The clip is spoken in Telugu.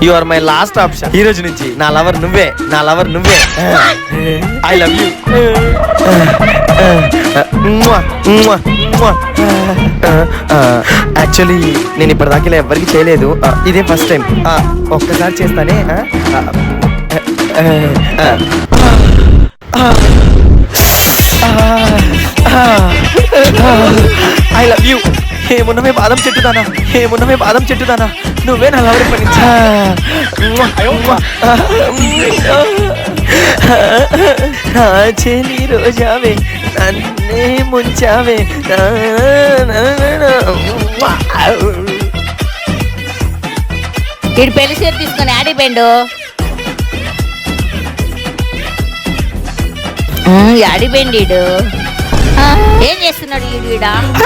You are my last option. ఈ రోజు నుంచి నా లవర్ నువ్వే, నా లవర్ నువ్వే. I love you. యాక్చువల్లీ నేను ఇప్పటిదాకా ఇలా ఎవరికి చేయలేదు. ఇదే ఫస్ట్ టైం. ఒక్కసారి చేస్తానే. I love you. ఏమున్నమే బాదం చెట్టుదానా, ఏమున్నమే బాదం చెట్టుదానా, నువ్వే నా లవర్ పని. చెలి రోజావే నన్నే ముంచావే. ఇటు పెళ్లి చీర తీసుకొని ఆడిపోయిండు. ఆడిపోయిండు. ఏం చేస్తున్నాడు ఈడు?